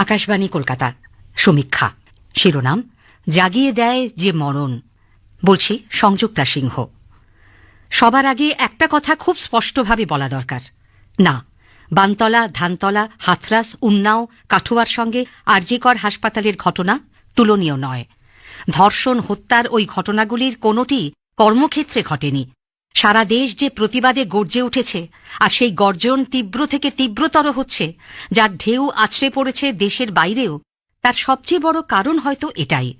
আকাশবাণী কলকাতা, সমীক্ষা। শিরোনাম, জাগিয়ে দেয় যে মরণ। বলছি সংযুক্তা সিংহ। সবার আগে একটা কথা খুব স্পষ্টভাবে বলা দরকার। না, বানতলা, ধানতলা, হাথরাস, উন্নাও, কাঠুয়ার সঙ্গে আরজিকর হাসপাতালের ঘটনা তুলনীয় নয়। ধর্ষণ, হত্যার ওই ঘটনাগুলির কোনোটি কর্মক্ষেত্রে ঘটেনি। সারা দেশ যে প্রতিবাদে গর্জে উঠেছে, আর সেই গর্জন তীব্র থেকে তীব্রতর হচ্ছে, যার ঢেউ আছড়ে পড়েছে দেশের বাইরেও, তার সবচেয়ে বড় কারণ হয়তো এটাই।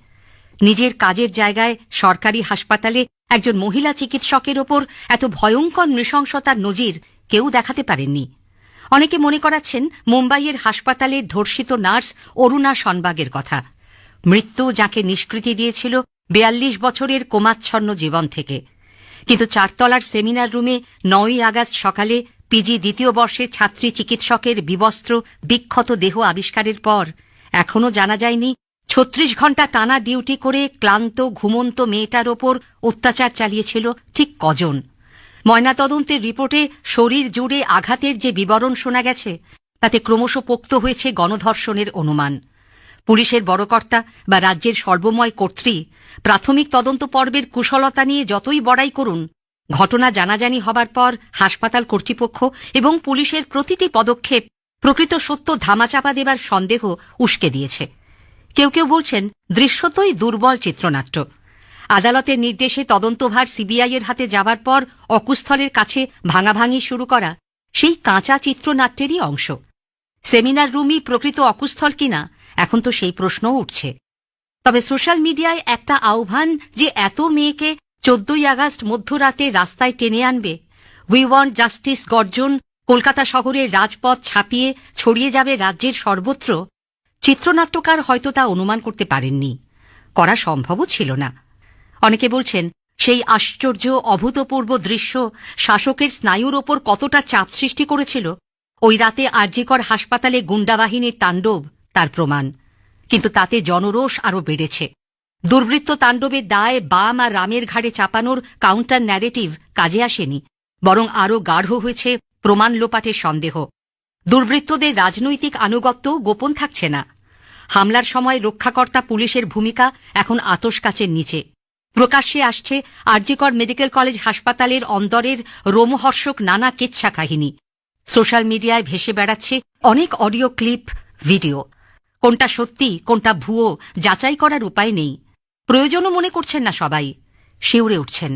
নিজের কাজের জায়গায় সরকারি হাসপাতালে একজন মহিলা চিকিৎসকের ওপর এত ভয়ঙ্কর নৃশংসতার নজির কেউ দেখাতে পারেননি। অনেকে মনে করাচ্ছেন মুম্বাইয়ের হাসপাতালের ধর্ষিত নার্স অরুণা শনবাগের কথা। মৃত্যু যাকে নিষ্কৃতি দিয়েছিল ৪২ বছরের কোমাচ্ছন্ন জীবন থেকে। কিন্তু চারতলার সেমিনার রুমে ৯ই আগস্ট সকালে পিজি দ্বিতীয় বর্ষের ছাত্রী চিকিৎসকের বিবস্ত্র বিক্ষত দেহ আবিষ্কারের পর এখনও জানা যায়নি ৩৬ ঘণ্টা টানা ডিউটি করে ক্লান্ত ঘুমন্ত মেয়েটার ওপর অত্যাচার চালিয়েছিল ঠিক কজন। ময়নাতদন্তের রিপোর্টে শরীর জুড়ে আঘাতের যে বিবরণ শোনা গেছে, তাতে ক্রমশ পোক্ত হয়েছে গণধর্ষণের অনুমান। পুলিশের বড়কর্তা বা রাজ্যের সর্বময় কর্ত্রী প্রাথমিক তদন্ত পর্বের কুশলতা নিয়ে যতই বড়াই করুন, ঘটনা জানাজানি হবার পর হাসপাতাল কর্তৃপক্ষ এবং পুলিশের প্রতিটি পদক্ষেপ প্রকৃত সত্য ধামাচাপা দেবার সন্দেহ উস্কে দিয়েছে। কেউ কেউ বলছেন দৃশ্যতই দুর্বল চিত্রনাট্য। আদালতের নির্দেশে তদন্তভার সিবিআইয়ের হাতে যাবার পর অকুস্থলের কাছে ভাঙাভাঙি শুরু করা সেই কাঁচা চিত্রনাট্যেরই অংশ। সেমিনার রুমই প্রকৃত অকুস্থল কিনা এখন তো সেই প্রশ্নও উঠছে। তবে সোশ্যাল মিডিয়ায় একটা আহ্বান যে এত মেয়েকে ১৪ই আগস্ট মধ্যরাতে রাস্তায় টেনে আনবে, উই ওয়ান্ট জাস্টিস গর্জন কলকাতা শহরের রাজপথ ছাপিয়ে ছড়িয়ে যাবে রাজ্যের সর্বত্র, চিত্রনাট্যকার হয়তো তা অনুমান করতে পারেননি। করা সম্ভবও ছিল না। অনেকে বলছেন সেই আশ্চর্য অভূতপূর্ব দৃশ্য শাসকের স্নায়ুর ওপর কতটা চাপ সৃষ্টি করেছিল, ওই রাতে আরজিকর হাসপাতালে গুন্ডাবাহিনীর তাণ্ডব তার প্রমাণ। কিন্তু তাতে জনরোষ আরও বেড়েছে। দুর্বৃত্ত তাণ্ডবের দায় বাম আর রামের ঘাড়ে চাপানোর কাউন্টার ন্যারেটিভ কাজে আসেনি, বরং আরও গাঢ় হয়েছে প্রমাণ লোপাটের সন্দেহ। দুর্বৃত্তদের রাজনৈতিক আনুগত্য গোপন থাকছে না। হামলার সময় রক্ষাকর্তা পুলিশের ভূমিকা এখন আতশকাচের নিচে। প্রকাশ্যে আসছে আরজিকর মেডিকেল কলেজ হাসপাতালের অন্দরের রোমহর্ষক নানা কেচ্ছা কাহিনী। সোশ্যাল মিডিয়ায় ভেসে বেড়াচ্ছে অনেক অডিও ক্লিপ, ভিডিও। কোনটা সত্যি কোনটা ভুয়ো যাচাই করার উপায় নেই। প্রয়োজনও মনে করছেন না সবাই। শিউরে উঠছেন।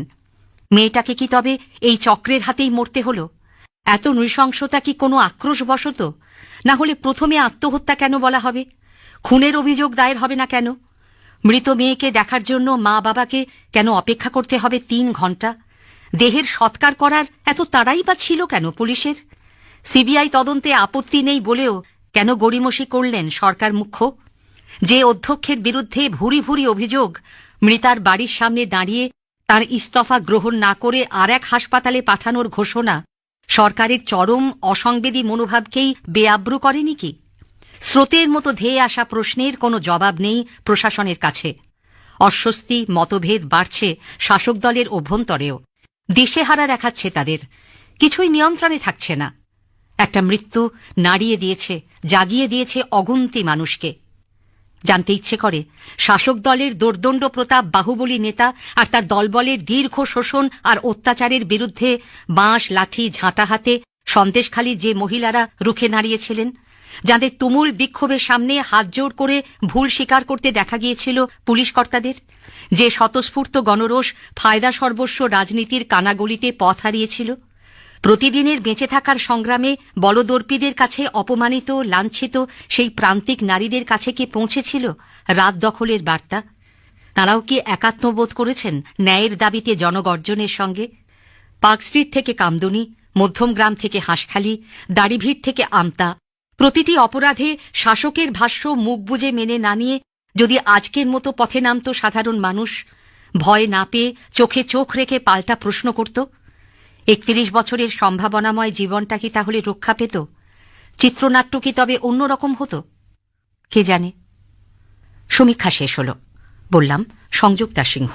মেয়েটাকে কি তবে এই চক্রের হাতেই মরতে হল? এত নৃশংসতা কি কোনো আক্রোশবশত? না হলে প্রথমে আত্মহত্যা কেন বলা হবে? খুনের অভিযোগ দায়ের হবে না কেন? মৃত মেয়েকে দেখার জন্য মা বাবাকে কেন অপেক্ষা করতে হবে ৩ ঘণ্টা? দেহের সৎকার করার এত তাড়াই বা ছিল কেন পুলিশের? সিবিআই তদন্তে আপত্তি নেই বলেও কেন গড়িমসি করলেন সরকার মুখ্য? যে অধ্যক্ষের বিরুদ্ধে ভুরি ভুরি অভিযোগ, মৃতার বাড়ির সামনে দাঁড়িয়ে তার ইস্তফা গ্রহণ না করে আর এক হাসপাতালে পাঠানোর ঘোষণা সরকারের চরম অসংবেদী মনোভাবকেই বেআব্রু করেনি কি? স্রোতের মতো ধেয়ে আসা প্রশ্নের কোনো জবাব নেই প্রশাসনের কাছে। অস্বস্তি, মতভেদ বাড়ছে শাসক দলের অভ্যন্তরেও। দিশেহারা দেখাচ্ছে তাদের। কিছুই নিয়ন্ত্রণে থাকছে না। একটা মৃত্যু নাড়িয়ে দিয়েছে, জাগিয়ে দিয়েছে অগুন্তি মানুষকে। জানতে ইচ্ছে করে শাসক দলের দোর্দণ্ড প্রতাপ বাহুবলী নেতা আর তার দলবলের দীর্ঘ শোষণ আর অত্যাচারের বিরুদ্ধে বাঁশ লাঠি ঝাঁটা হাতে সন্দেশখালী যে মহিলারা রুখে দাঁড়িয়েছিলেন, যাদের তুমুল বিক্ষোভের সামনে হাতজোড় করে ভুল স্বীকার করতে দেখা গিয়েছিল পুলিশ কর্তাদের, যে স্বতঃস্ফূর্ত গণরোষ ফায়দা সর্বস্ব রাজনীতির কানাগলিতে পথ হারিয়েছিল, প্রতিদিনের বেঁচে থাকার সংগ্রামে বলদর্পীদের কাছে অপমানিত লাঞ্ছিত সেই প্রান্তিক নারীদের কাছে কি পৌঁছেছিল রাত দখলের বার্তা? তাঁরাও কি একাত্মবোধ করেছেন ন্যায়ের দাবিতে জনগর্জনের সঙ্গে? পার্কস্ট্রিট থেকে কামদুনি, মধ্যমগ্রাম থেকে হাঁসখালি, দাড়িভিড় থেকে আমতা, প্রতিটি অপরাধে শাসকের ভাষ্য মুখ বুজে মেনে না নিয়ে যদি আজকের মতো পথে নামত সাধারণ মানুষ, ভয় না পেয়ে চোখে চোখ রেখে পাল্টা প্রশ্ন করত, ৩১ বছরের সম্ভাবনাময় জীবনটা কি তাহলে রক্ষা পেত? চিত্রনাট্য কি তবে অন্যরকম হতো? কে জানে। সমীক্ষা শেষ হল। বললাম সংযুক্তা সিংহ।